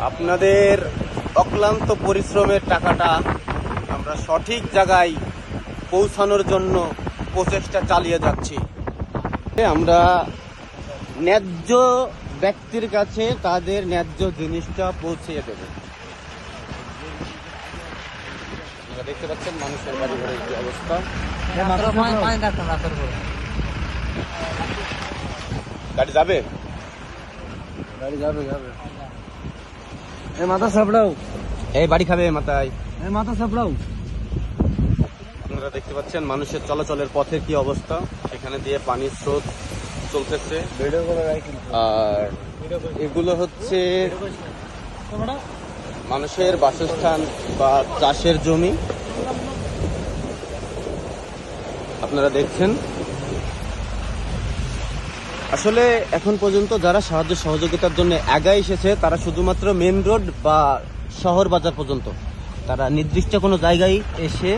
আপনাদের অক্লান্ত পরিশ্রমের টাকাটা আমরা সঠিক জায়গায় পৌঁছানোর জন্য প্রচেষ্টা চালিয়ে যাচ্ছি। আমরা ন্যায্য ব্যক্তির কাছে তাদের ন্যায্য জিনিসটা পৌঁছিয়ে দেব। আপনারা দেখতে পাচ্ছেন মানুষের বাড়ি ঘরের কি অবস্থা। গাড়ি যাবে, গাড়ি যাবে যাবে। এই মাথা সাপড়াও, এই বাড়ি খাবে মাথায়। এই মাথা সাপড়াও। আপনারা দেখতে পাচ্ছেন মানুষের চলাচলের পথের কি অবস্থা। এখানে দিয়ে পানির স্রোত চলতেছে। আর এগুলো হচ্ছে মানুষের বাসস্থান বা চাষের জমি। আপনারা দেখছেন আসলে এখন পর্যন্ত যারা সাহায্য সহযোগিতার জন্য আগায় এসেছে তারা শুধুমাত্র মেন রোড বা শহর বাজার পর্যন্ত, তারা নির্দিষ্ট কোনো জায়গায় এসে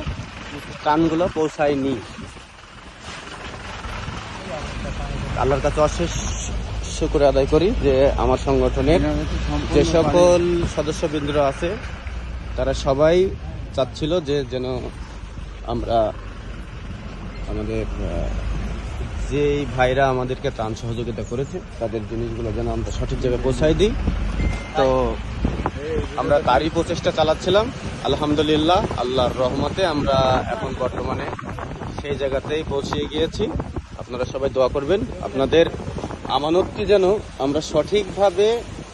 ত্রাণগুলো পৌঁছায়নি। আল্লাহর কাছে অশেষ শুকর আদায় করি যে আমার সংগঠনের যে সকল সদস্যবৃন্দরা আছে তারা সবাই চাচ্ছিল যে যেন আমরা আমাদের যেই ভাইরা আমাদেরকে ত্রাণ সহযোগিতা করেছে তাদের জিনিসগুলো যেন আমরা সঠিক জায়গায় পৌঁছাই দিই। তো আমরা তারই প্রচেষ্টা চালাচ্ছিলাম। আলহামদুলিল্লাহ, আল্লাহর রহমতে আমরা এখন বর্তমানে সেই জায়গাতেই পৌঁছে গিয়েছি। আপনারা সবাই দোয়া করবেন আপনাদের আমানতটি যেন আমরা সঠিকভাবে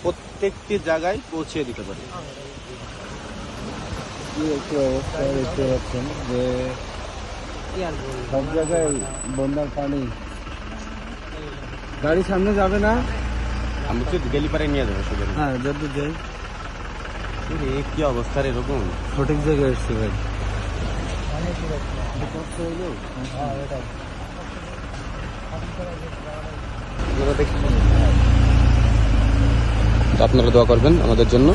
প্রত্যেকটি জায়গায় পৌঁছে দিতে পারি। একটু অবস্থা দেখতে পাচ্ছেন যে সব জায়গায় বন্যার পানি, গাড়ি সামনে যাবে না। আমি তো গেলি পারে নিয়ে যাবো শুধু। হ্যাঁ যদি যাই, কি অবস্থা এরকম। সঠিক জায়গায় এসছে গাড়ি। তো আপনারা দোয়া করবেন আমাদের জন্য।